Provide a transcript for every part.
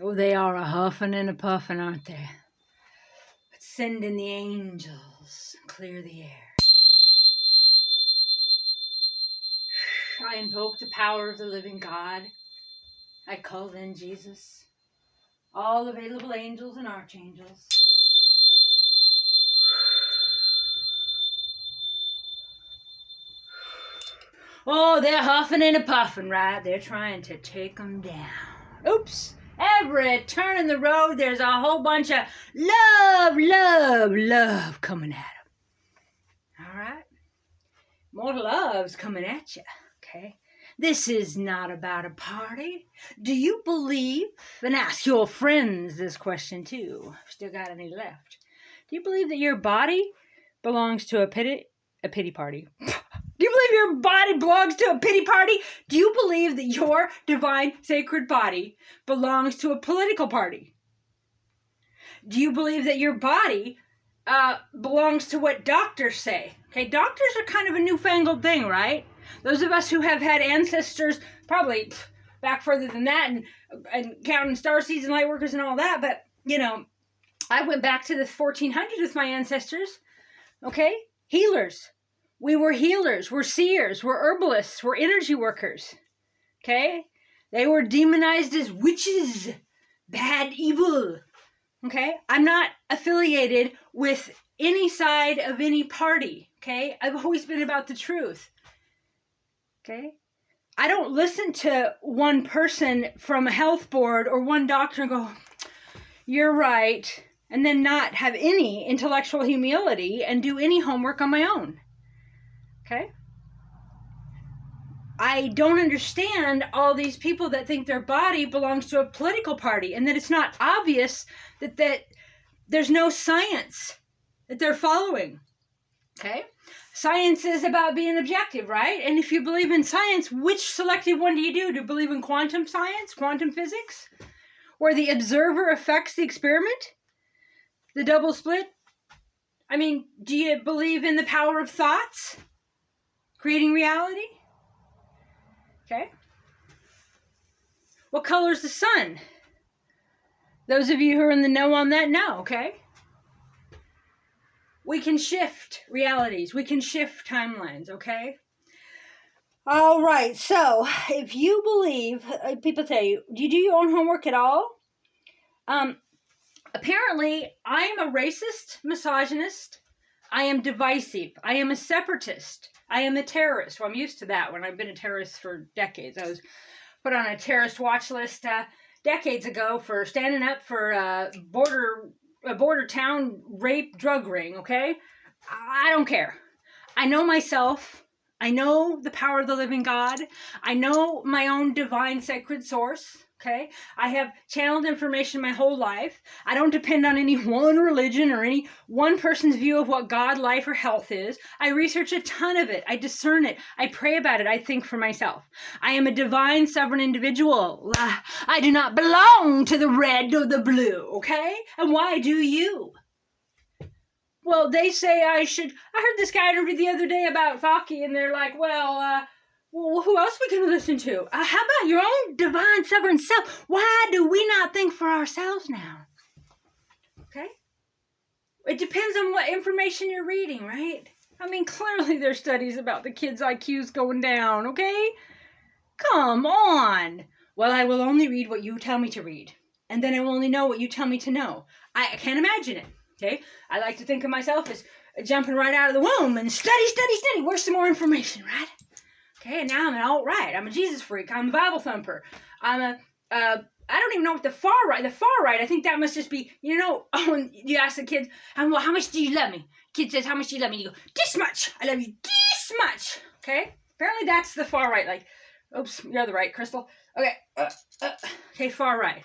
Oh, they are a huffing and a puffing, aren't they? But send in the angels, clear the air. I invoke the power of the living God. I call in Jesus, all available angels and archangels. Oh, they're huffing and a puffing, right? They're trying to take them down. Oops. Every turn in the road, there's a whole bunch of love, love, love coming at them. All right? More love's coming at you, okay? This is not about a party. Do you believe, and ask your friends this question too, still got any left. Do you believe that your body belongs to a pity party? Do you believe your body belongs to a pity party? Do you believe that your divine sacred body belongs to a political party? Do you believe that your body belongs to what doctors say? Okay, doctors are kind of a newfangled thing, right? Those of us who have had ancestors, probably back further than that, and counting starseeds and lightworkers and all that, but, you know, I went back to the 1400s with my ancestors, okay? Healers. We were healers, we're seers, we're herbalists, we're energy workers, okay? They were demonized as witches, bad, evil, okay? I'm not affiliated with any side of any party, okay? I've always been about the truth, okay? I don't listen to one person from a health board or one doctor and go, you're right, and then not have any intellectual humility and do any homework on my own. Okay? I don't understand all these people that think their body belongs to a political party and that it's not obvious that there's no science that they're following. Okay? Science is about being objective, right? And if you believe in science, which selective one do you do? Do you believe in quantum science, quantum physics, where the observer affects the experiment? The double split? I mean, do you believe in the power of thoughts? Creating reality? Okay. What color is the sun? Those of you who are in the know on that know, okay? We can shift realities. We can shift timelines, okay? All right. So, if you believe, people tell you, do you do your own homework at all? Apparently, I'm a racist, misogynist. I am divisive. I am a separatist. I am a terrorist. Well, I'm used to that when I've been a terrorist for decades. I was put on a terrorist watch list decades ago for standing up for a border town rape drug ring, okay? I don't care. I know myself. I know the power of the living God. I know my own divine sacred source, okay? I have channeled information my whole life. I don't depend on any one religion or any one person's view of what God, life, or health is. I research a ton of it. I discern it. I pray about it. I think for myself. I am a divine, sovereign individual. I do not belong to the red or the blue, okay? And why do you? Well, they say I should. I heard this guy interview the other day about Fauci, and they're like, well, who else we can listen to? How about your own divine sovereign self? Why do we not think for ourselves now? Okay? It depends on what information you're reading, right? I mean, clearly there's studies about the kids' IQs going down, okay? Come on. Well, I will only read what you tell me to read, and then I will only know what you tell me to know. I can't imagine it. Okay, I like to think of myself as jumping right out of the womb and study. Where's some more information, right? Okay, and now I'm an alt-right. I'm a Jesus freak. I'm a Bible thumper. I don't even know what the far right, I think that must just be, when you ask the kids, how much do you love me? Kid says, how much do you love me? You go, this much. I love you this much. Okay, apparently that's the far right. Like, oops, you're the right, Crystal. Okay, okay, far right.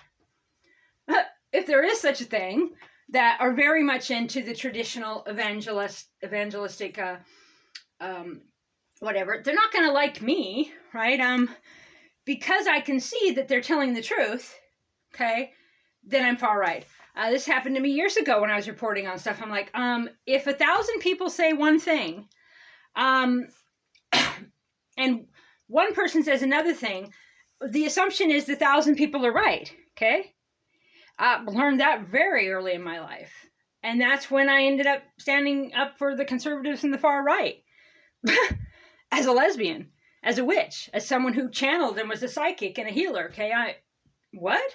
If there is such a thing, that are very much into the traditional evangelistic, whatever. They're not going to like me, right? Because I can see that they're telling the truth, okay, then I'm far right. This happened to me years ago when I was reporting on stuff. I'm like, if 1,000 people say one thing, and one person says another thing, the assumption is the 1,000 people are right, okay? I learned that very early in my life. And that's when I ended up standing up for the conservatives and the far right. As a lesbian, as a witch, as someone who channeled and was a psychic and a healer. Okay, what?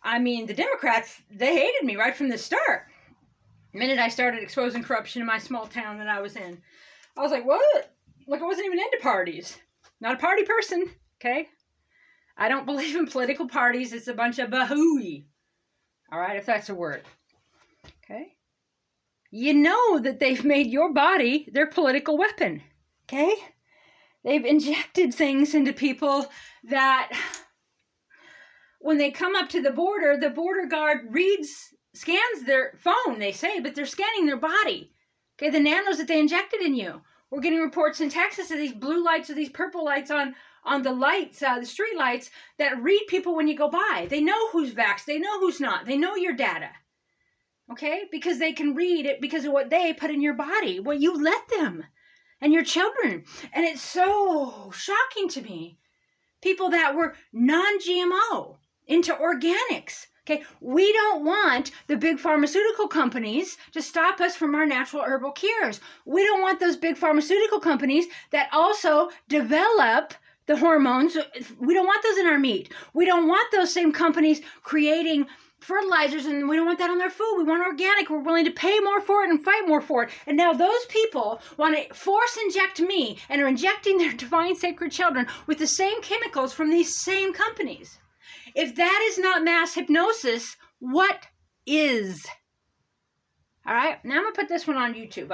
I mean, the Democrats, they hated me right from the start. The minute I started exposing corruption in my small town that I was in, I was like, what? Like, I wasn't even into parties. Not a party person, okay? I don't believe in political parties. It's a bunch of bahooey. All right, if that's a word. Okay? You know that they've made your body their political weapon. Okay? They've injected things into people that when they come up to the border guard scans their phone, they say, but they're scanning their body. Okay, the nanos that they injected in you. We're getting reports in Texas of these blue lights or these purple lights on the lights, the street lights that read people when you go by. They know who's vaxxed. They know who's not. They know your data. Okay? Because they can read it because of what they put in your body, what you let them, and your children. And it's so shocking to me. People that were non-GMO, into organics. Okay, we don't want the big pharmaceutical companies to stop us from our natural herbal cures. We don't want those big pharmaceutical companies that also develop the hormones. We don't want those in our meat. We don't want those same companies creating fertilizers, and we don't want that on their food. We want organic. We're willing to pay more for it and fight more for it. And now those people want to force inject me and are injecting their divine sacred children with the same chemicals from these same companies. If that is not mass hypnosis, what is? All right, now I'm going to put this one on YouTube.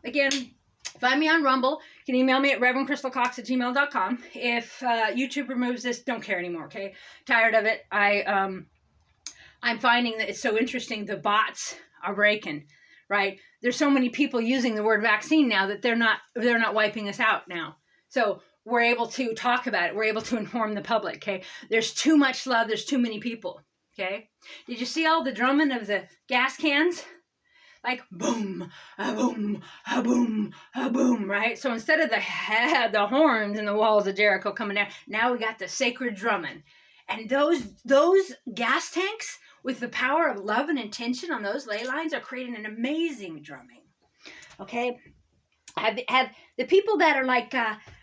Again, find me on Rumble. You can email me at reverendcrystalcox@gmail.com. If YouTube removes this, don't care anymore, okay? Tired of it. I'm finding that it's so interesting. The bots are breaking, right? There's so many people using the word vaccine now that they're not wiping us out now. So we're able to talk about it. We're able to inform the public, okay? There's too much love. There's too many people, okay? Did you see all the drumming of the gas cans? Like boom, a boom, a boom, a boom, right? So instead of the horns and the walls of Jericho coming down, now we got the sacred drumming. And those gas tanks with the power of love and intention on those ley lines are creating an amazing drumming, okay? Have the people that are like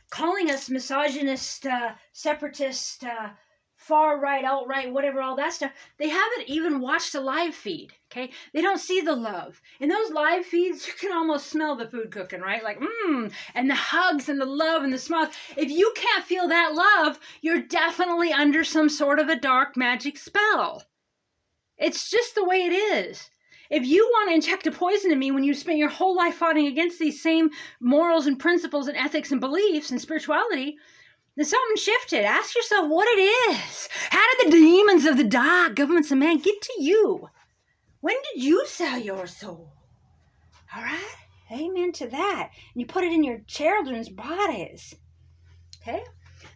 calling us misogynist, separatist, far right, alt right, whatever, all that stuff, they haven't even watched a live feed, okay? They don't see the love. In those live feeds, you can almost smell the food cooking, right? Like, and the hugs and the love and the smiles. If you can't feel that love, you're definitely under some sort of a dark magic spell. It's just the way it is. If you want to inject a poison in me when you spent your whole life fighting against these same morals and principles and ethics and beliefs and spirituality, then something shifted. Ask yourself what it is. How did the demons of the dark governments of man get to you? When did you sell your soul? All right? Amen to that. And you put it in your children's bodies. Okay?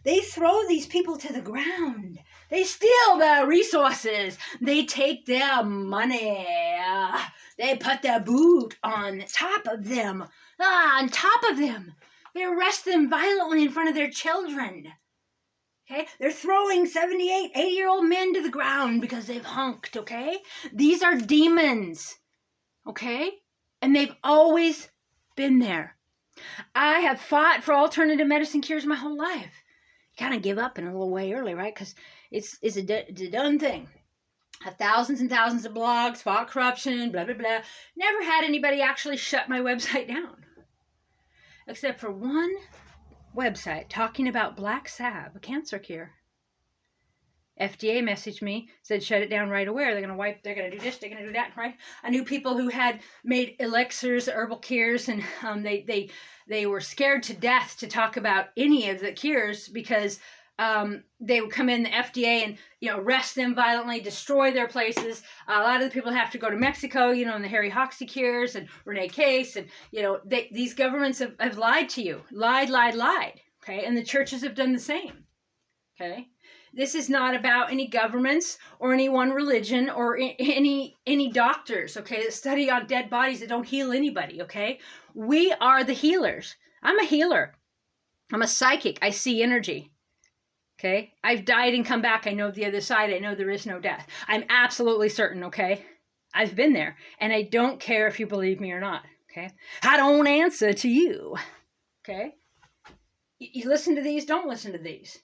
They throw these people to the ground. They steal their resources. They take their money. They put their boot on top of them. On top of them. They arrest them violently in front of their children. Okay? They're throwing 78, 80-year-old men to the ground because they've hunked, okay? These are demons, okay? And they've always been there. I have fought for alternative medicine cures my whole life. Kind of give up in a little way early, right? Because it's a done thing. Have thousands and thousands of blogs, fought corruption, blah, blah, blah. Never had anybody actually shut my website down. Except for one website talking about black salve, a cancer cure. FDA messaged me, said shut it down right away. They're going to do this, they're going to do that, right? I knew people who had made elixirs, herbal cures, and they were scared to death to talk about any of the cures because they would come in the FDA and, arrest them violently, destroy their places. A lot of the people have to go to Mexico, and the Harry Hoxsey cures and Renee Case. And, these governments have lied to you. Lied. Okay. And the churches have done the same. Okay. This is not about any governments or any one religion or any doctors, okay, that study on dead bodies that don't heal anybody, okay? We are the healers. I'm a healer. I'm a psychic. I see energy. Okay? I've died and come back. I know the other side. I know there is no death. I'm absolutely certain, okay? I've been there, and I don't care if you believe me or not, okay? I don't answer to you, okay? You listen to these, don't listen to these.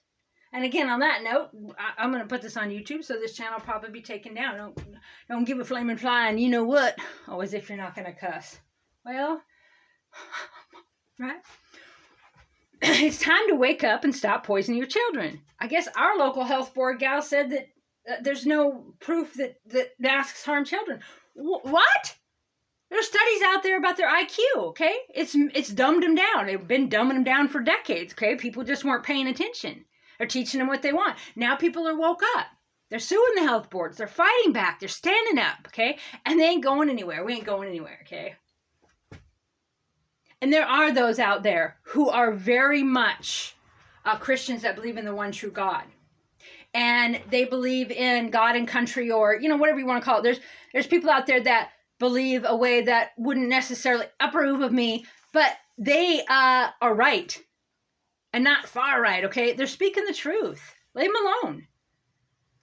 And again, on that note, I'm going to put this on YouTube, so this channel will probably be taken down. Don't give a flaming fly, and you know what? Oh, as if you're not going to cuss. Well, right? It's time to wake up and stop poisoning your children. I guess our local health board gal said that there's no proof that masks harm children. What? There's studies out there about their IQ, okay? It's dumbed them down. They've been dumbing them down for decades, okay? People just weren't paying attention or teaching them what they want. Now people are woke up. They're suing the health boards. They're fighting back. They're standing up, okay? And they ain't going anywhere. We ain't going anywhere, okay? And there are those out there who are very much Christians that believe in the one true God. And they believe in God and country, or, you know, whatever you want to call it. There's people out there that believe a way that wouldn't necessarily approve of me, but they are right and not far right, okay? They're speaking the truth. Leave them alone.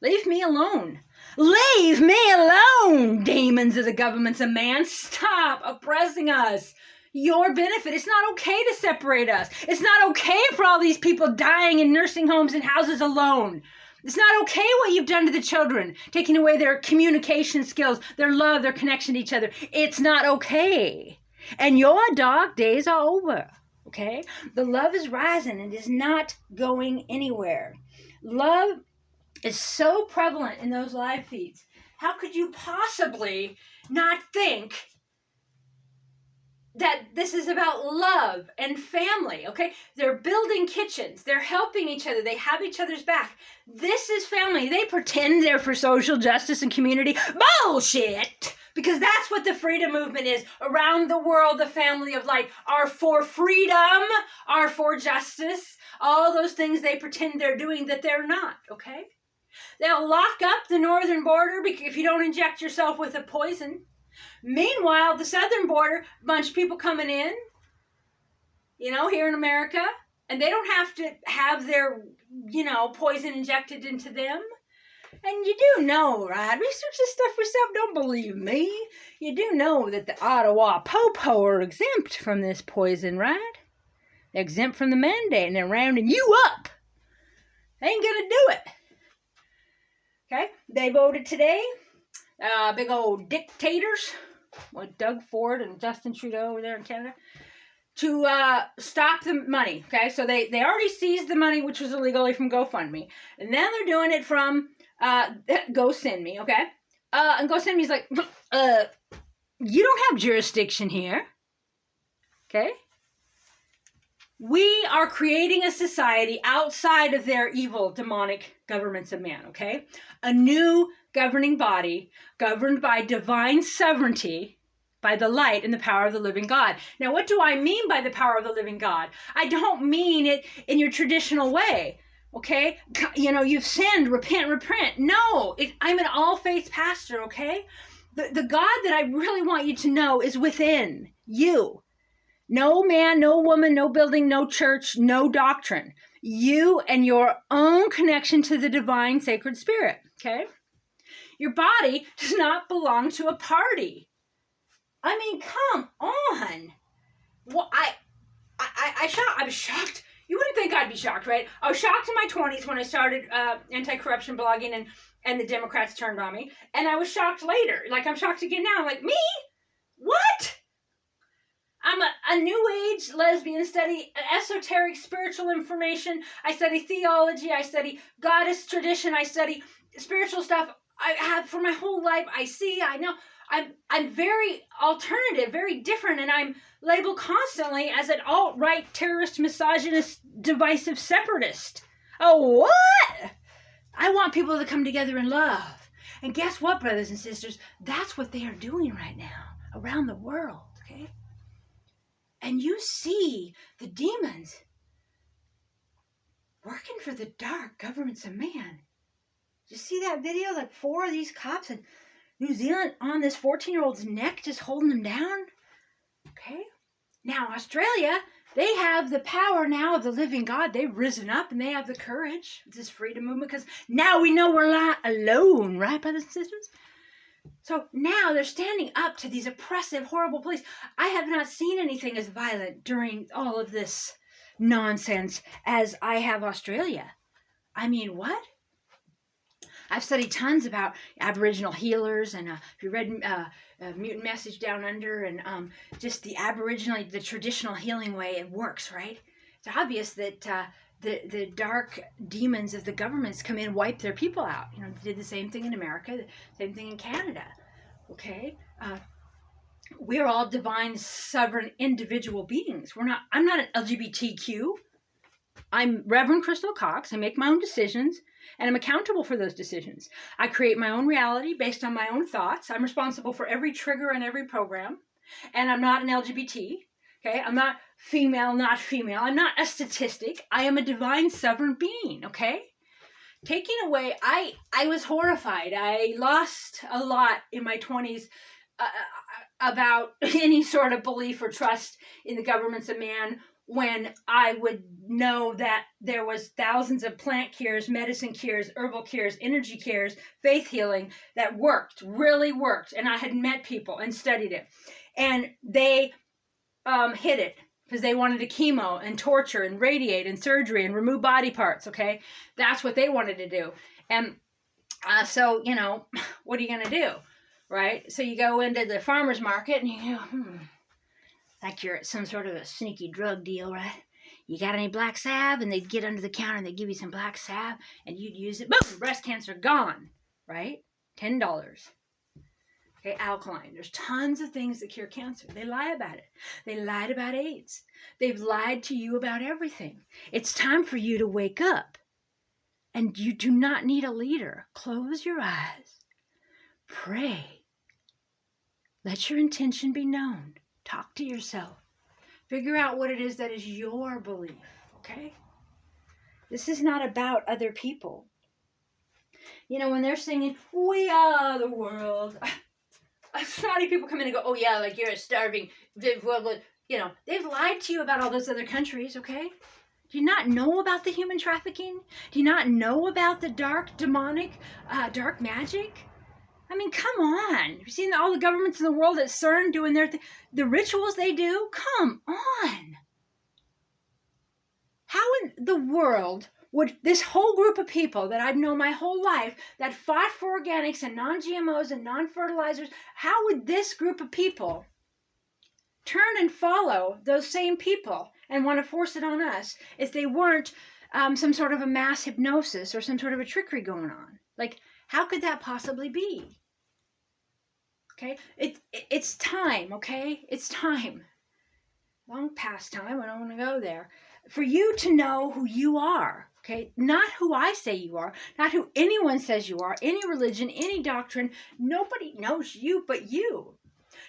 Leave me alone. Leave me alone, demons of the governments of man. Stop oppressing us. Your benefit. It's not okay to separate us. It's not okay for all these people dying in nursing homes and houses alone. It's not okay what you've done to the children, taking away their communication skills, their love, their connection to each other. It's not okay. And your dark days are over, okay? The love is rising and is not going anywhere. Love is so prevalent in those live feeds. How could you possibly not think that this is about love and family, okay? They're building kitchens. They're helping each other. They have each other's back. This is family. They pretend they're for social justice and community. Bullshit! Because that's what the freedom movement is. Around the world, the family of light are for freedom, are for justice. All those things they pretend they're doing that they're not, okay? They'll lock up the northern border if you don't inject yourself with a poison. Meanwhile, the southern border, a bunch of people coming in, you know, here in America, and they don't have to have their, you know, poison injected into them. And you do know, right? Research this stuff yourself. Don't believe me. You do know that the Ottawa Popo are exempt from this poison, right? They're exempt from the mandate, and they're rounding you up. They ain't gonna do it. Okay? They voted today. Big old dictators, like Doug Ford and Justin Trudeau over there in Canada, to stop the money, okay? So they already seized the money, which was illegally, from GoFundMe. And now they're doing it from GoSendMe, okay? And GoSendMe's like, you don't have jurisdiction here, okay? We are creating a society outside of their evil, demonic governments of man, okay? A new governing body governed by divine sovereignty, by the light and the power of the living God. Now, what do I mean by the power of the living God? I don't mean it in your traditional way, okay? You know, you've sinned, repent. No, I'm an all-faith pastor, okay? The God that I really want you to know is within you. No man, no woman, no building, no church, no doctrine. You and your own connection to the divine sacred spirit, okay? Your body does not belong to a party. I mean, come on. Well, I was shocked. You wouldn't think I'd be shocked, right? I was shocked in my 20s when I started anti-corruption blogging and the Democrats turned on me. And I was shocked later. Like, I'm shocked again now. I'm like, me? What? I'm a new age lesbian, study esoteric spiritual information. I study theology. I study goddess tradition. I study spiritual stuff. I have for my whole life. I know. I'm very alternative, very different, and I'm labeled constantly as an alt-right, terrorist, misogynist, divisive separatist. Oh, what? I want people to come together in love. And guess what, brothers and sisters? That's what they are doing right now around the world, okay? And you see the demons working for the dark governments of man. Did you see that video? Like 4 of these cops in New Zealand on this 14-year-old's neck, just holding him down. Okay? Now, Australia, They have the power now of the living God. They've risen up and they have the courage of this freedom movement because now we know we're not alone, right, brothers and sisters? So now they're standing up to these oppressive, horrible police. I have not seen anything as violent during all of this nonsense as I have Australia. I mean, what? I've studied tons about Aboriginal healers, and if you read Mutant Message Down Under, and just the Aboriginal, the traditional healing way, it works, right? It's obvious that the dark demons of the governments come in and wipe their people out. You know, they did the same thing in America, the same thing in Canada. Okay, we're all divine, sovereign, individual beings. I'm not an LGBTQ. I'm Reverend Crystal Cox. I make my own decisions, and I'm accountable for those decisions. I create my own reality based on my own thoughts. I'm responsible for every trigger and every program, and I'm not an LGBT. Okay, I'm not female, not female. I'm not a statistic. I am a divine, sovereign being. Okay, taking away, I was horrified. I lost a lot in my 20s about any sort of belief or trust in the governments of man, when I would know that there was thousands of plant cures, medicine cures, herbal cures, energy cures, faith healing that worked, really worked. And I had met people and studied it. And they hid it because they wanted to chemo and torture and radiate and surgery and remove body parts, okay? That's what they wanted to do. And so, you know, what are you going to do, right? So you go into the farmer's market and you go, like you're at some sort of a sneaky drug deal, right? You got any black salve? And they'd get under the counter and they'd give you some black salve and you'd use it. Boom! Breast cancer gone, right? $10. Okay, alkaline. There's tons of things that cure cancer. They lie about it. They lied about AIDS. They've lied to you about everything. It's time for you to wake up. And you do not need a leader. Close your eyes. Pray. Let your intention be known. Talk to yourself. Figure out what it is that is your belief, okay? This is not about other people. You know, when they're singing, "We are the world," snotty people come in and go, "Oh yeah, like you're a starving," you know, they've lied to you about all those other countries, okay? Do you not know about the human trafficking? Do you not know about the dark, demonic, dark magic? I mean, come on. You've seen all the governments in the world at CERN doing their thing. The rituals they do? Come on. How in the world would this whole group of people that I've known my whole life that fought for organics and non-GMOs and non-fertilizers, how would this group of people turn and follow those same people and want to force it on us if they weren't some sort of a mass hypnosis or some sort of a trickery going on? Like, how could that possibly be? Okay, it's time, okay? It's time. Long past time, I don't want to go there. For you to know who you are, okay? Not who I say you are, not who anyone says you are, any religion, any doctrine. Nobody knows you but you.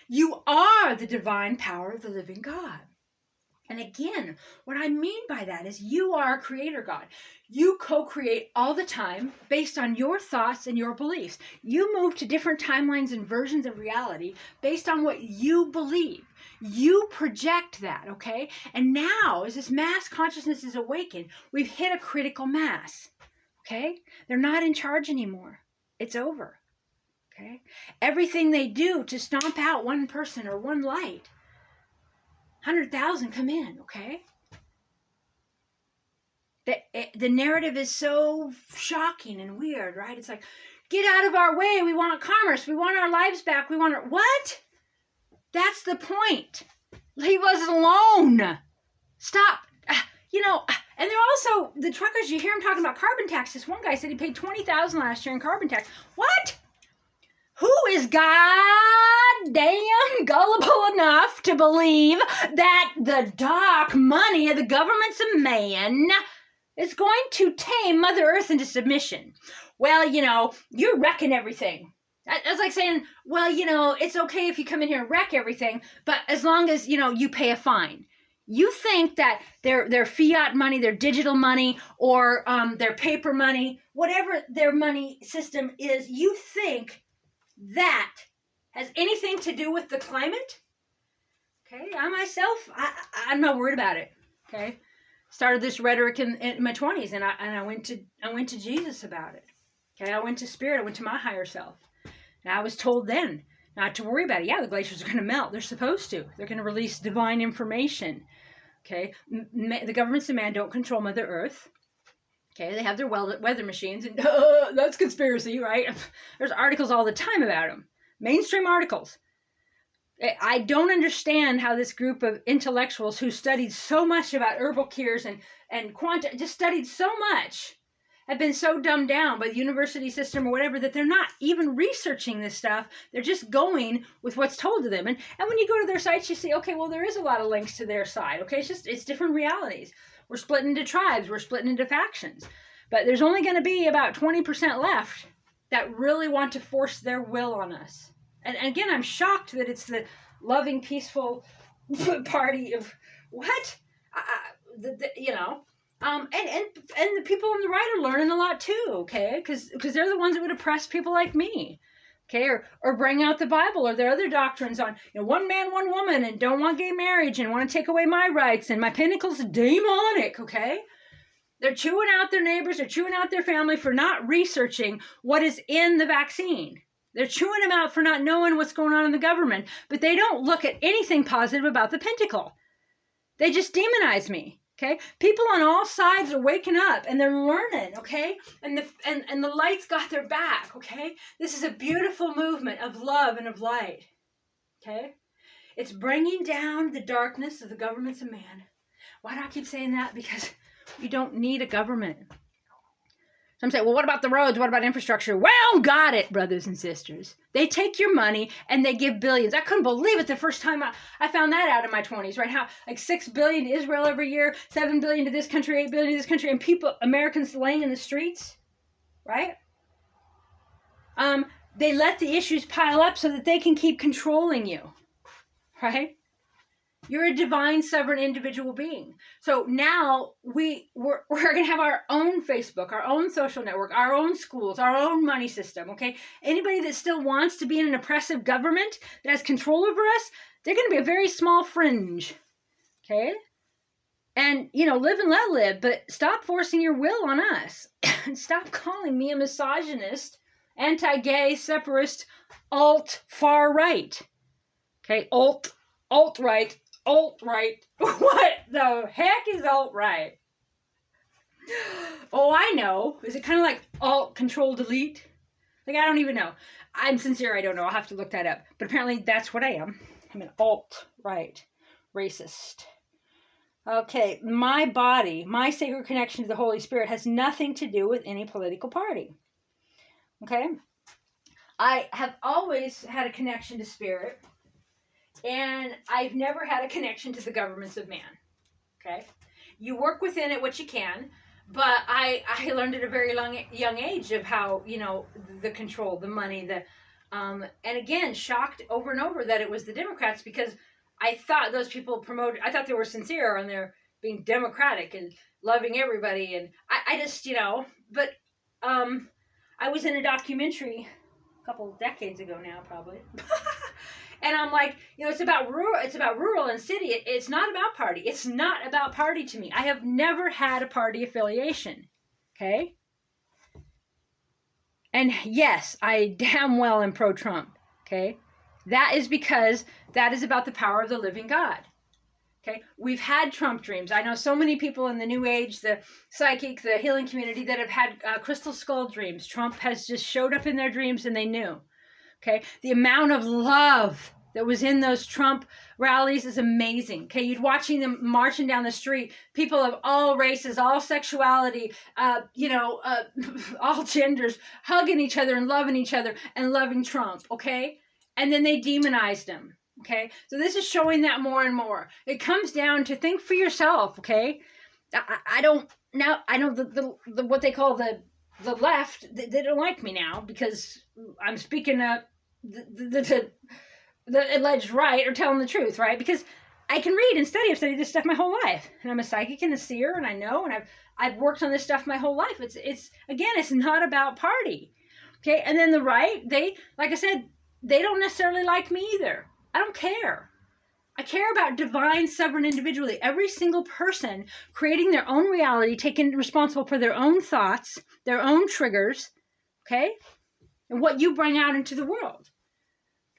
You are the divine power of the living God. And again, what I mean by that is you are a creator God. You co-create all the time based on your thoughts and your beliefs. You move to different timelines and versions of reality based on what you believe. You project that, okay? And now, as this mass consciousness is awakened, we've hit a critical mass, okay? They're not in charge anymore. It's over, okay? Everything they do to stomp out one person or one light, 100,000 come in, okay? The narrative is so shocking and weird, right? It's like, get out of our way. We want commerce. We want our lives back. We want our... What? That's the point. Leave us alone. Stop. You know, and they're also, the truckers, you hear them talking about carbon tax. This one guy said he paid $20,000 last year in carbon tax. What? Who is goddamn gullible enough to believe that the dark money of the governments of man is going to tame Mother Earth into submission? Well, you know, you're wrecking everything. It's like saying, well, you know, it's okay if you come in here and wreck everything, but as long as, you know, you pay a fine. You think that their fiat money, their digital money, or their paper money, whatever their money system is, you think that has anything to do with the climate? Okay, I myself, I'm not worried about it. Okay. Started this rhetoric in my 20s, and I went to Jesus about it. Okay. I went to Spirit. I went to my higher self. And I was told then not to worry about it. Yeah, the glaciers are going to melt. They're supposed to. They're going to release divine information. Okay. The governments of man don't control Mother Earth. Okay. They have their weather machines, and that's conspiracy, right? There's articles all the time about them. Mainstream articles. I don't understand how this group of intellectuals who studied so much about herbal cures and quantum, just studied so much, have been so dumbed down by the university system or whatever that they're not even researching this stuff. They're just going with what's told to them. And when you go to their sites, you see, okay, well, there is a lot of links to their side. Okay, it's different realities. We're split into tribes. We're split into factions. But there's only going to be about 20% left that really want to force their will on us. And again, I'm shocked that it's the loving, peaceful party of what? You know, and the people on the right are learning a lot too, okay? Because they're the ones that would oppress people like me, okay? Or bring out the Bible or their other doctrines on, you know, one man, one woman, and don't want gay marriage and want to take away my rights and my pinnacle's demonic, okay? They're chewing out their neighbors, they're chewing out their family for not researching what is in the vaccine. They're chewing them out for not knowing what's going on in the government, but they don't look at anything positive about the pentacle. They just demonize me, okay? People on all sides are waking up and they're learning, okay? And the light's got their back, okay? This is a beautiful movement of love and of light, okay? It's bringing down the darkness of the governments of man. Why do I keep saying that? Because we don't need a government. Some say, well, what about the roads? What about infrastructure? Well, got it, brothers and sisters. They take your money and they give billions. I couldn't believe it the first time I found that out in my 20s, right? How like 6 billion to Israel every year, 7 billion to this country, 8 billion to this country, and Americans laying in the streets, right? They let the issues pile up so that they can keep controlling you, right? You're a divine, sovereign individual being. So now we're going to have our own Facebook, our own social network, our own schools, our own money system, okay? Anybody that still wants to be in an oppressive government that has control over us, they're going to be a very small fringe, okay? And, you know, live and let live, but stop forcing your will on us. And stop calling me a misogynist, anti-gay, separatist, far right, okay? Alt-right. Alt-right. What the heck is alt-right? Oh, I know. Is it kind of like alt-control-delete? Like, I don't even know. I'm sincere, I don't know. I'll have to look that up. But apparently that's what I am. I'm an alt-right racist. Okay, my body, my sacred connection to the Holy Spirit has nothing to do with any political party. Okay? I have always had a connection to Spirit. And I've never had a connection to the governments of man, okay? You work within it what you can, but I learned at a very young age of how, you know, the control, the money, and again, shocked over and over that it was the Democrats because I thought those people I thought they were sincere and they're being democratic and loving everybody. And I just, you know, but I was in a documentary a couple decades ago now, probably. And I'm like, you know, it's about rural and city. It's not about party. It's not about party to me. I have never had a party affiliation. Okay? And yes, I damn well am pro-Trump. Okay? That is because that is about the power of the living God. Okay? We've had Trump dreams. I know so many people in the New Age, the psychic, the healing community that have had crystal skull dreams. Trump has just showed up in their dreams and they knew. Okay, the amount of love that was in those Trump rallies is amazing. Okay, you'd watching them marching down the street, people of all races, all sexuality, all genders, hugging each other and loving Trump. Okay, and then they demonized him. Okay, so this is showing that more and more. It comes down to think for yourself. Okay, I know the what they call the left, they don't like me now because I'm speaking up the alleged right or telling the truth, right? Because I can read and study. I've studied this stuff my whole life, and I'm a psychic and a seer, and I know, and I've worked on this stuff my whole life. It's not about party, okay? And then the right, they, like I said, they don't necessarily like me either. I don't care. I care about divine, sovereign individually. Every single person creating their own reality, taking responsible for their own thoughts, their own triggers, okay? And what you bring out into the world.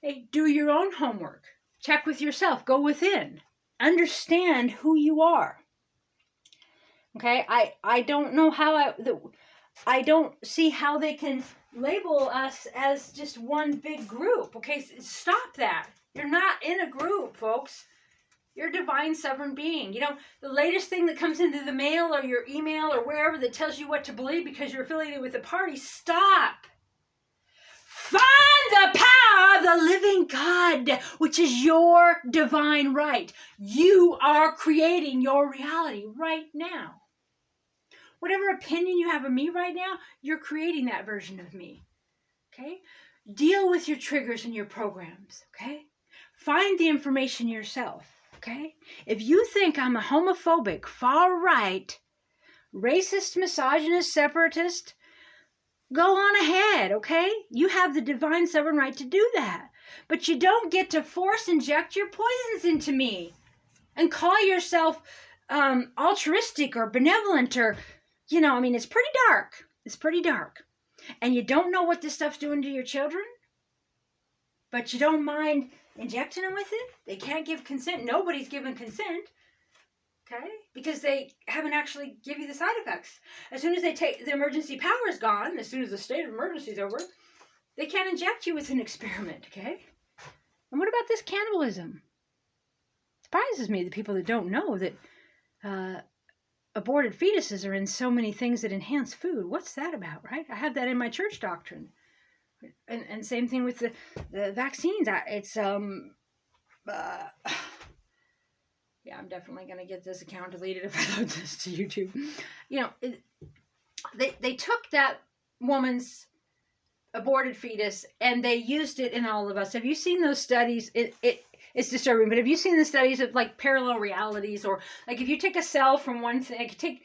Okay? Do your own homework. Check with yourself. Go within. Understand who you are. Okay? I don't know how I don't see how they can label us as just one big group. Okay? Stop that. You're not in a group, folks. You're a divine sovereign being. You know, the latest thing that comes into the mail or your email or wherever that tells you what to believe because you're affiliated with the party, stop. Find the power of the living God, which is your divine right. You are creating your reality right now. Whatever opinion you have of me right now, you're creating that version of me. Okay? Deal with your triggers and your programs. Okay? Find the information yourself. Okay? If you think I'm a homophobic, far-right, racist, misogynist, separatist, go on ahead, okay? You have the divine sovereign right to do that. But you don't get to force inject your poisons into me and call yourself altruistic or benevolent or, you know, I mean, it's pretty dark. It's pretty dark. And you don't know what this stuff's doing to your children, but you don't mind injecting them with it? They can't give consent. Nobody's given consent, okay? Because they haven't actually give you the side effects. As soon as they take, the emergency power is gone, as soon as the state of emergency is over, they can't inject you with an experiment, okay? And what about this cannibalism? It surprises me, the people that don't know that aborted fetuses are in so many things that enhance food. What's that about, right? I have that in my church doctrine. And same thing with the vaccines. It's yeah, I'm definitely gonna get this account deleted if I load this to YouTube. You know, they took that woman's aborted fetus and they used it in all of us. Have you seen those studies? It's disturbing, but have you seen the studies of like parallel realities, or like if you take a cell from one thing, like take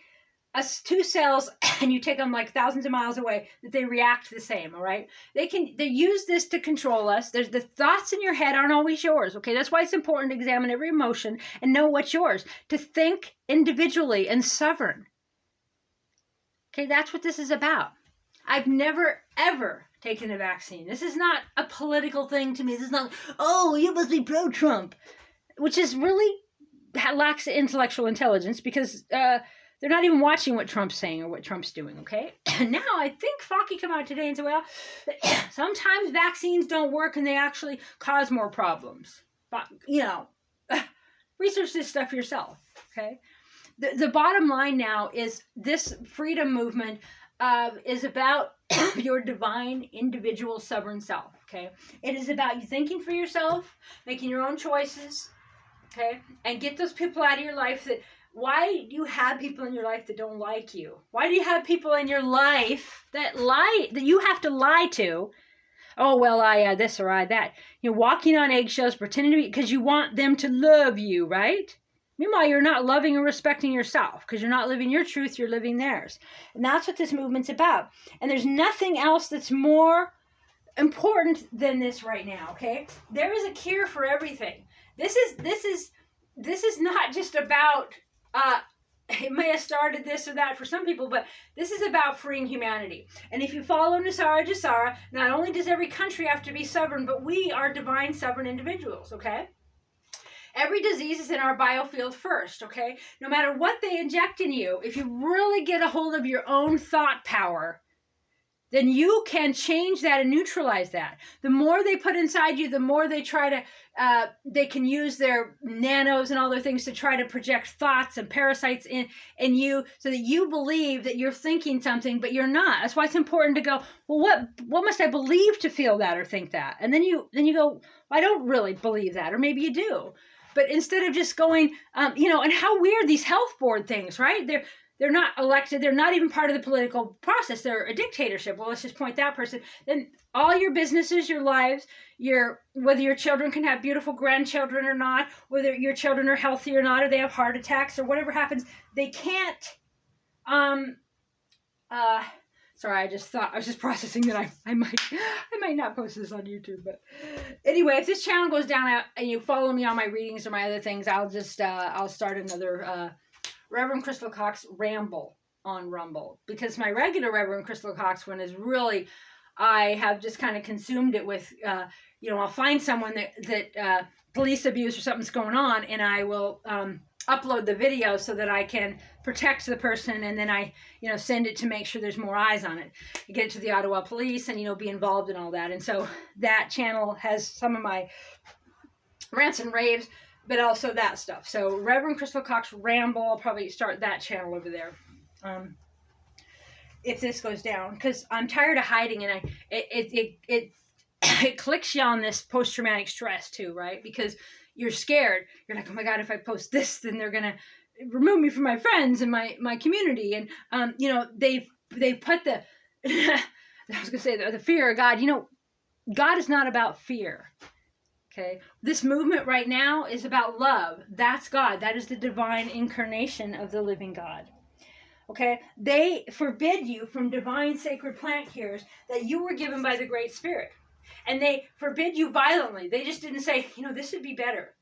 two cells and you take them like thousands of miles away, that they react the same, all right? They use this to control us. There's the thoughts in your head aren't always yours, okay? That's why it's important to examine every emotion and know what's yours, to think individually and sovereign. Okay, that's what this is about. I've never, ever taken a vaccine. This is not a political thing to me. This is not, oh, you must be pro-Trump, which is really lacks intellectual intelligence because they're not even watching what Trump's saying or what Trump's doing, okay? And now I think Fauci came out today and said, well, sometimes vaccines don't work and they actually cause more problems. But, you know, research this stuff yourself, okay? The bottom line now is this freedom movement is about your divine, individual, sovereign self, okay? It is about you thinking for yourself, making your own choices, okay? And get those people out of your life that, why do you have people in your life that don't like you? Why do you have people in your life that lie, that you have to lie to? Oh, well, I this or I that. You're walking on eggshells, pretending to be, because you want them to love you, right? Meanwhile, you're not loving and respecting yourself because you're not living your truth, you're living theirs. And that's what this movement's about. And there's nothing else that's more important than this right now, okay? There is a cure for everything. This is not just about it may have started this or that for some people, but this is about freeing humanity. And if you follow Nasara Jasara, not only does every country have to be sovereign, but we are divine sovereign individuals, okay? Every disease is in our biofield first, okay? No matter what they inject in you, if you really get a hold of your own thought power, then you can change that and neutralize that. The more they put inside you, the more they try to, they can use their nanos and all their things to try to project thoughts and parasites in you so that you believe that you're thinking something, but you're not. That's why it's important to go, well, what must I believe to feel that or think that? And then you go, well, I don't really believe that, or maybe you do. But instead of just going, you know, and how weird these health board things, right? They're not elected. They're not even part of the political process. They're a dictatorship. Well, let's just point that person. Then all your businesses, your lives, whether your children can have beautiful grandchildren or not, whether your children are healthy or not, or they have heart attacks or whatever happens, they can't. So Sorry, I was just processing that I might not post this on YouTube, but anyway, if this channel goes down and you follow me on my readings or my other things, I'll just I'll start another Reverend Crystal Cox ramble on Rumble, because my regular Reverend Crystal Cox one is really, I have just kind of consumed it with you know, I'll find someone that police abuse or something's going on, and I will upload the video so that I can protect the person, and then I, you know, send it to make sure there's more eyes on it. Get it to the Ottawa police and, you know, be involved in all that. And so that channel has some of my rants and raves, but also that stuff. So Reverend Crystal Cox Ramble, I'll probably start that channel over there. If this goes down, because I'm tired of hiding, and it clicks you on this post-traumatic stress too, right? Because you're scared. You're like, oh my God, if I post this, then they're going to remove me from my friends and my community. And, you know, they put the, I was going to say the fear of God. You know, God is not about fear. Okay. This movement right now is about love. That's God. That is the divine incarnation of the living God. Okay. They forbid you from divine sacred plant cures that you were given by the Great Spirit. And they forbid you violently. They just didn't say, you know, this would be better.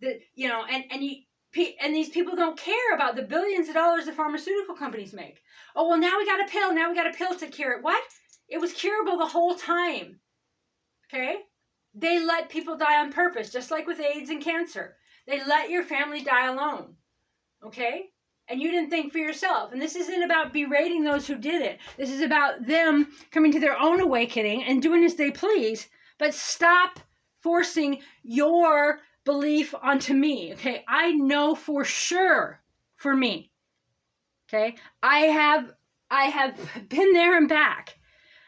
That, you know, and these people don't care about the billions of dollars the pharmaceutical companies make. Oh, well, now we got a pill. Now we got a pill to cure it. What? It was curable the whole time. Okay? They let people die on purpose, just like with AIDS and cancer. They let your family die alone. Okay? And you didn't think for yourself. And this isn't about berating those who did it. This is about them coming to their own awakening and doing as they please. But stop forcing your belief onto me. Okay? I know for sure for me. Okay? I have been there and back.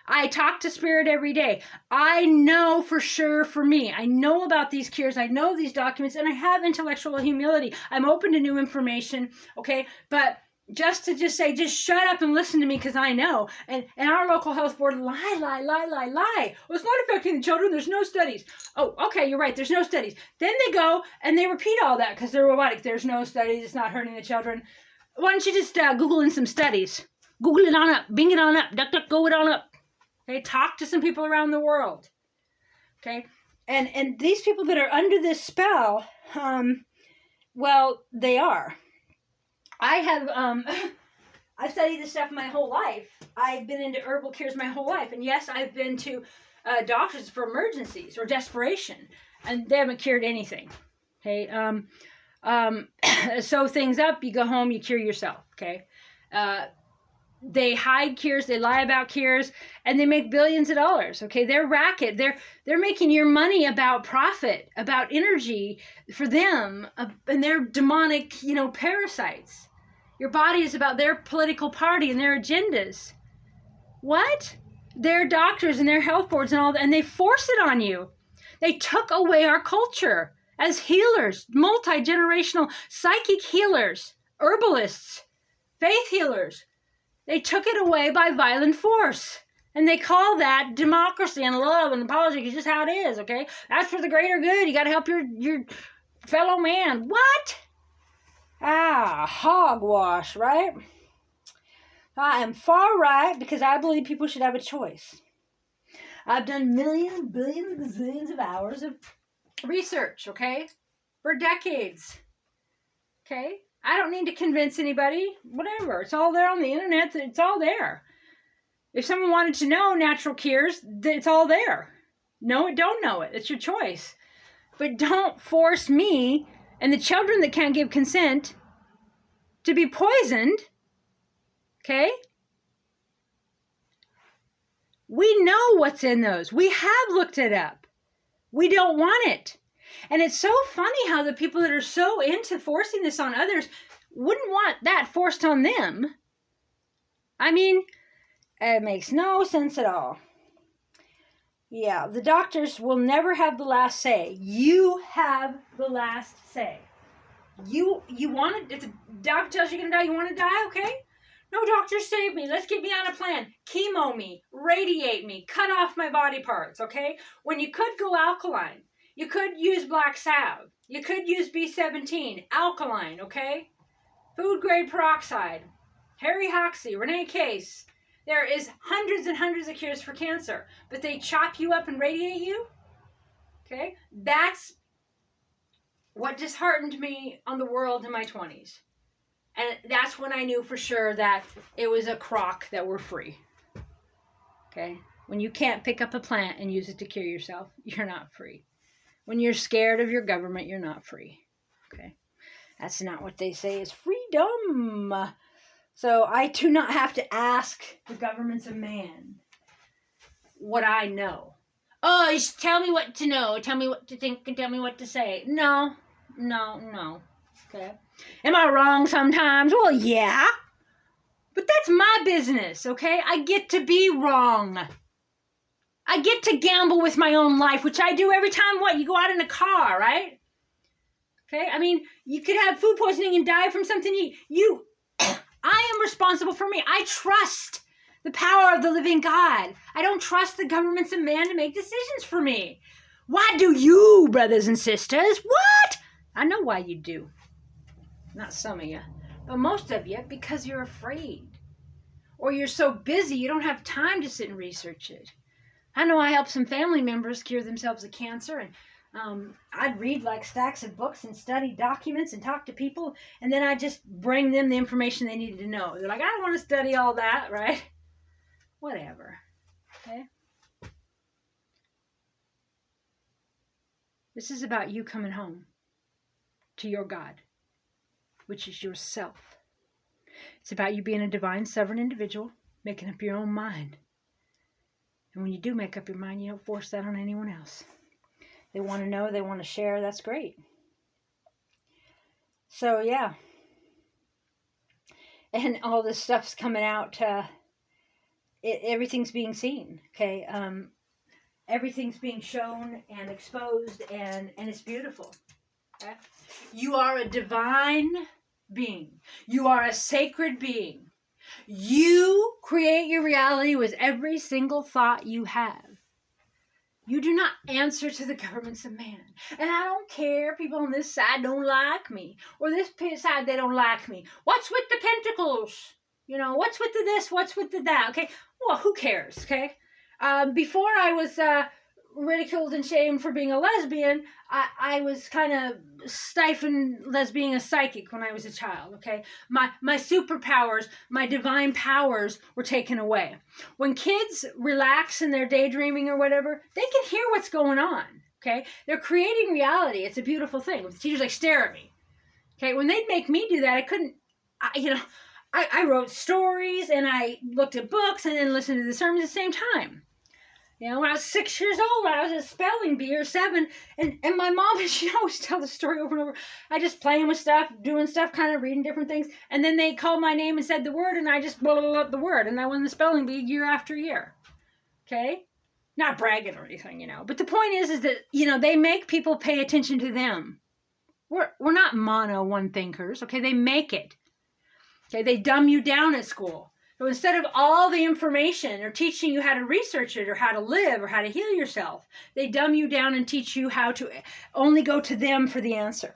I talk to Spirit every day. I know for sure for me. I know about these cures. I know these documents, and I have intellectual humility. I'm open to new information, okay? But just to say, just shut up and listen to me because I know. And our local health board, lie. Well, it's not affecting the children. There's no studies. Oh, okay, you're right. There's no studies. Then they go and they repeat all that because they're robotic. There's no studies. It's not hurting the children. Why don't you just Google in some studies? Google it on up. Bing it on up. Go it on up. Okay, talk to some people around the world. Okay, and these people that are under this spell, well, they are. I have I've studied this stuff my whole life. I've been into herbal cures my whole life, and yes, I've been to doctors for emergencies or desperation, and they haven't cured anything. Okay, sew things up. You go home, you cure yourself. Okay. They hide cures, they lie about cures, and they make billions of dollars. Okay, they're racket. They're making your money about profit, about energy for them, and they're demonic, you know, parasites. Your body is about their political party and their agendas. What? They're doctors and their health boards and all that, and they force it on you. They took away our culture as healers, multi-generational psychic healers, herbalists, faith healers. They took it away by violent force. And they call that democracy and love, and politics is just how it is, okay? That's for the greater good. You got to help your fellow man. What? Hogwash, right? I am far right because I believe people should have a choice. I've done millions, billions, gazillions of hours of research, okay? For decades, okay? I don't need to convince anybody, whatever. It's all there on the internet. It's all there. If someone wanted to know natural cures, it's all there. Know it, don't know it. It's your choice. But don't force me and the children that can't give consent to be poisoned. Okay? We know what's in those. We have looked it up. We don't want it. And it's so funny how the people that are so into forcing this on others wouldn't want that forced on them. I mean, it makes no sense at all. Yeah, the doctors will never have the last say. You have the last say. You want to, if the doctor tells you you're going to die, you want to die, okay? No, doctor, save me. Let's get me on a plan. Chemo me, radiate me, cut off my body parts, okay? When you could go alkaline. You could use black salve. You could use B17, alkaline, okay? Food grade peroxide, Harry Hoxie, Renee Case. There is hundreds and hundreds of cures for cancer, but they chop you up and radiate you. Okay? That's what disheartened me on the world in my 20s. And that's when I knew for sure that it was a crock that we're free. Okay? When you can't pick up a plant and use it to cure yourself, you're not free. When you're scared of your government, you're not free. Okay? That's not what they say is freedom. So I do not have to ask the governments of man what I know. Oh, just tell me what to know. Tell me what to think and tell me what to say. No. Okay? Am I wrong sometimes? Well, yeah. But that's my business, okay? I get to be wrong. I get to gamble with my own life, which I do every time, you go out in a car, right? Okay? I mean, you could have food poisoning and die from something I am responsible for me. I trust the power of the living God. I don't trust the governments of man to make decisions for me. Why do you, brothers and sisters? What? I know why you do. Not some of you, but most of you, because you're afraid. Or you're so busy you don't have time to sit and research it. I know I helped some family members cure themselves of cancer, and I'd read like stacks of books and study documents and talk to people, and then I just bring them the information they needed to know. They're like, I don't want to study all that, right? Whatever. Okay? This is about you coming home to your God, which is yourself. It's about you being a divine, sovereign individual, making up your own mind. And when you do make up your mind, you don't force that on anyone else. They want to know, they want to share, that's great. So, yeah. And all this stuff's coming out, everything's being seen, okay? Everything's being shown and exposed, and it's beautiful. Okay? You are a divine being. You are a sacred being. You create your reality with every single thought you have. You do not answer to the governments of man. And I don't care, people on this side don't like me. Or this side, they don't like me. What's with the pentacles? You know, what's with the this? What's with the that? Okay, well, who cares, okay? Before I was ridiculed and shamed for being a lesbian, I was kind of stifled as being a psychic when I was a child, okay? My superpowers, my divine powers were taken away. When kids relax in their daydreaming or whatever, they can hear what's going on, okay? They're creating reality. It's a beautiful thing. The teachers like stare at me, okay? When they'd make me do that, I couldn't, I wrote stories and I looked at books and then listened to the sermons at the same time. You know, when I was 6 years old, I was a spelling bee or 7, and my mom, she always tell the story over and over. I just playing with stuff, doing stuff, kind of reading different things, and then they called my name and said the word, and I just blah up the word, and I won the spelling bee year after year. Okay? Not bragging or anything, you know. But the point is that, you know, they make people pay attention to them. We're not mono one thinkers, okay? They make it. Okay? They dumb you down at school. So instead of all the information or teaching you how to research it or how to live or how to heal yourself, they dumb you down and teach you how to only go to them for the answer.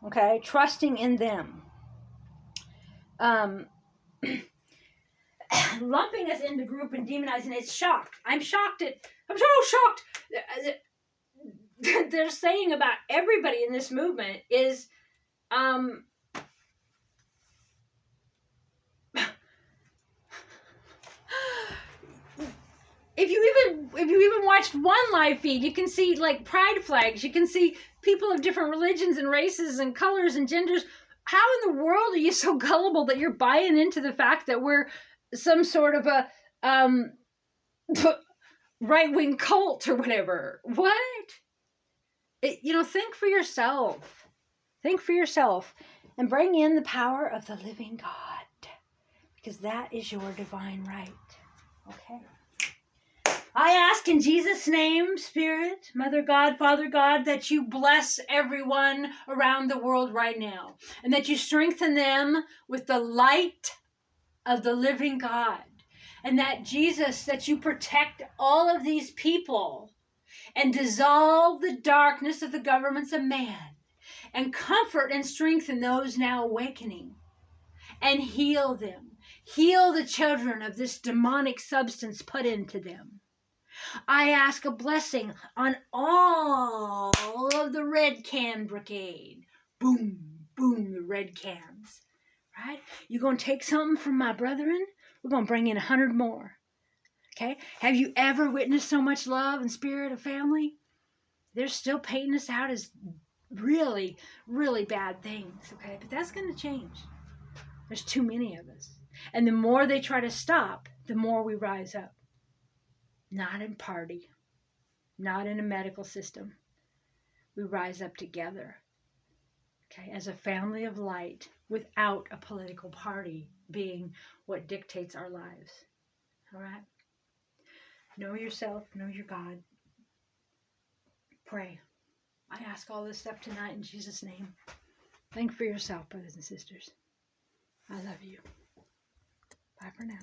Okay? Trusting in them. Lumping us into group and demonizing, it's shocked. I'm so shocked. They're saying about everybody in this movement is, If you even watched one live feed, you can see like pride flags. You can see people of different religions and races and colors and genders. How in the world are you so gullible that you're buying into the fact that we're some sort of a right-wing cult or whatever? What? Think for yourself. Think for yourself and bring in the power of the living God, because that is your divine right. Okay. I ask in Jesus' name, Spirit, Mother God, Father God, that you bless everyone around the world right now, and that you strengthen them with the light of the living God, and that Jesus, that you protect all of these people and dissolve the darkness of the governments of man, and comfort and strengthen those now awakening, and heal them. Heal the children of this demonic substance put into them. I ask a blessing on all of the red can brigade. Boom, boom, the red cans. Right? You're going to take something from my brethren? We're going to bring in 100 more. Okay? Have you ever witnessed so much love and spirit of family? They're still painting us out as really, really bad things. Okay? But that's going to change. There's too many of us. And the more they try to stop, the more we rise up. Not in party. Not in a medical system. We rise up together. Okay? As a family of light, without a political party being what dictates our lives. All right? Know yourself. Know your God. Pray. I ask all this stuff tonight in Jesus' name. Think for yourself, brothers and sisters. I love you. Bye for now.